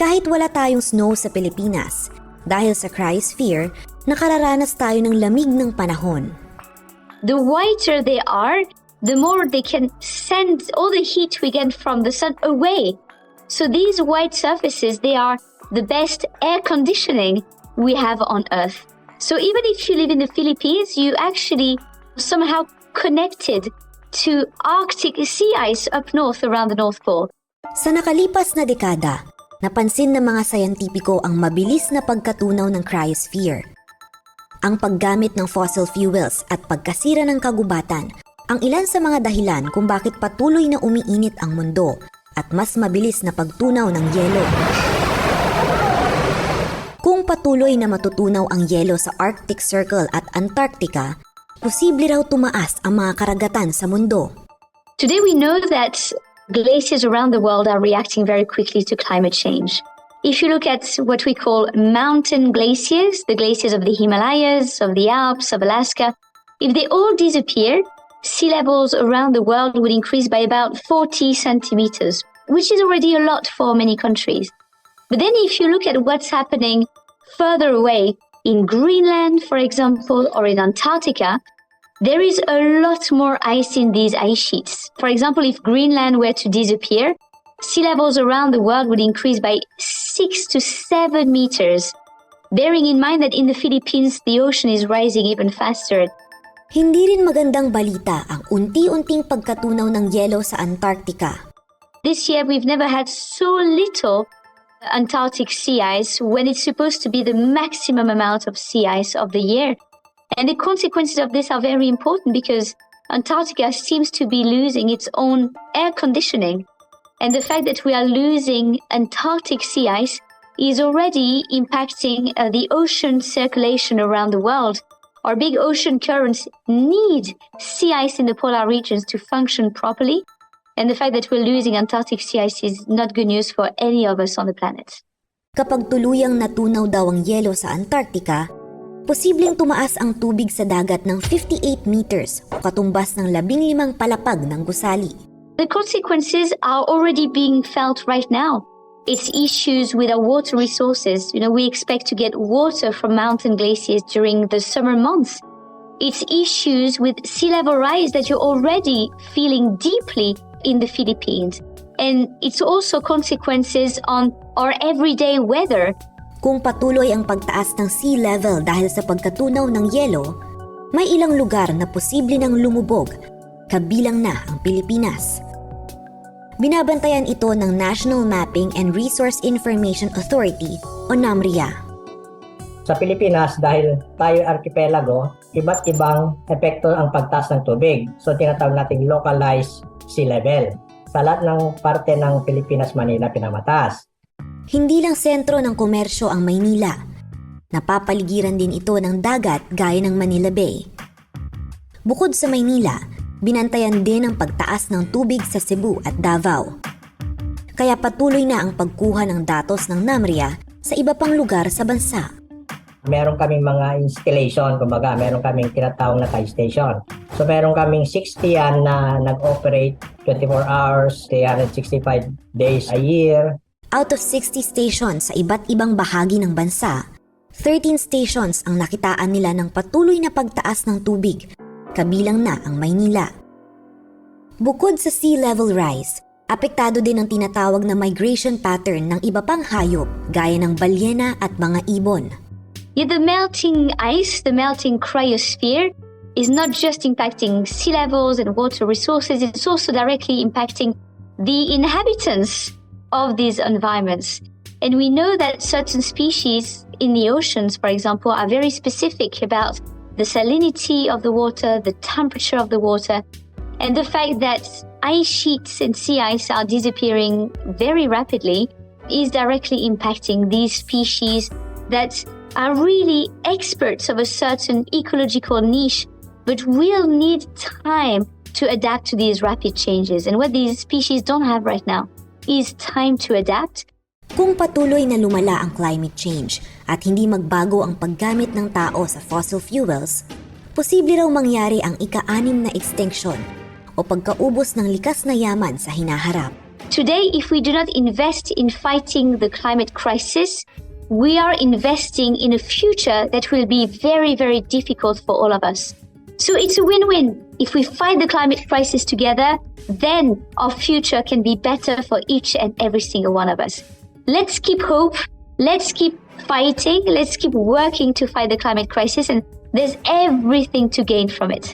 Kahit wala tayong snow sa Pilipinas, dahil sa cryosphere, nakararanas tayo ng lamig ng panahon. The whiter they are, the more they can send all the heat we get from the sun away. So these white surfaces, they are the best air conditioning we have on Earth. So even if you live in the Philippines, you actually somehow connected to Arctic sea ice up north around the North Pole. Sa nakalipas na dekada, napansin ng mga sayantipiko ang mabilis na pagkatunaw ng cryosphere. Ang paggamit ng fossil fuels at pagkasira ng kagubatan ang ilan sa mga dahilan kung bakit patuloy na umiinit ang mundo at mas mabilis na pagtunaw ng yelo. Kung patuloy na matutunaw ang yelo sa Arctic Circle at Antarctica, posible raw tumaas ang mga karagatan sa mundo. Today we know that glaciers around the world are reacting very quickly to climate change. If you look at what we call mountain glaciers, the glaciers of the Himalayas, of the Alps, of Alaska, if they all disappear, sea levels around the world would increase by about 40 centimeters, which is already a lot for many countries. But then if you look at what's happening further away in Greenland, for example, or in Antarctica, there is a lot more ice in these ice sheets. For example, if Greenland were to disappear, sea levels around the world would increase by 6 to 7 meters, bearing in mind that in the Philippines, the ocean is rising even faster. Hindi rin magandang balita ang unti-unting pagkatunaw ng yelo sa Antarctica. This year, we've never had so little Antarctic sea ice when it's supposed to be the maximum amount of sea ice of the year. And the consequences of this are very important because Antarctica seems to be losing its own air conditioning. And the fact that we are losing Antarctic sea ice is already impacting the ocean circulation around the world. Our big ocean currents need sea ice in the polar regions to function properly. And the fact that we're losing Antarctic sea ice is not good news for any of us on the planet. Kapag tuluyang natunaw daw ang yelo sa Antarctica, posibleng tumaas ang tubig sa dagat ng 58 meters o katumbas ng 15 palapag ng gusali. The consequences are already being felt right now. It's issues with our water resources. We expect to get water from mountain glaciers during the summer months. It's issues with sea level rise that you're already feeling deeply in the Philippines. And it's also consequences on our everyday weather. Kung patuloy ang pagtaas ng sea level dahil sa pagkatunaw ng yelo, may ilang lugar na posible nang lumubog, kabilang na ang Pilipinas. Binabantayan ito ng National Mapping and Resource Information Authority o NAMRIA. Sa Pilipinas, dahil tayo archipelago, iba't ibang epekto ang pagtaas ng tubig. So tinatawag nating localized sea level. Sa lahat ng parte ng Pilipinas, Manila, pinamataas. Hindi lang sentro ng komersyo ang Maynila. Napapaligiran din ito ng dagat gaya ng Manila Bay. Bukod sa Maynila, binantayan din ang pagtaas ng tubig sa Cebu at Davao. Kaya patuloy na ang pagkuha ng datos ng NAMRIA sa iba pang lugar sa bansa. Meron kaming mga installation, kumbaga meron kaming tinatawag na tie station. So meron kaming 60 yan na nag-operate 24 hours, 365 days a year. Out of 60 stations sa iba't ibang bahagi ng bansa, 13 stations ang nakitaan nila ng patuloy na pagtaas ng tubig, kabilang na ang Maynila. Bukod sa sea level rise, apektado din ang tinatawag na migration pattern ng iba pang hayop gaya ng balyena at mga ibon. Yet the melting ice, the melting cryosphere, is not just impacting sea levels and water resources, it's also directly impacting the inhabitants of these environments. And we know that certain species in the oceans, for example, are very specific about the salinity of the water, the temperature of the water, and the fact that ice sheets and sea ice are disappearing very rapidly is directly impacting these species that are really experts of a certain ecological niche, but will need time to adapt to these rapid changes. And what these species don't have right now is time to adapt. Kung patuloy na lumala ang climate change at hindi magbago ang paggamit ng tao sa fossil fuels, posible raw mangyari ang ika-6 na extinction o pagkaubos ng likas na yaman sa hinaharap. Today, if we do not invest in fighting the climate crisis, we are investing in a future that will be very, very difficult for all of us. So it's a win-win. If we fight the climate crisis together, then our future can be better for each and every single one of us. Let's keep hope. Let's keep fighting. Let's keep working to fight the climate crisis. And there's everything to gain from it.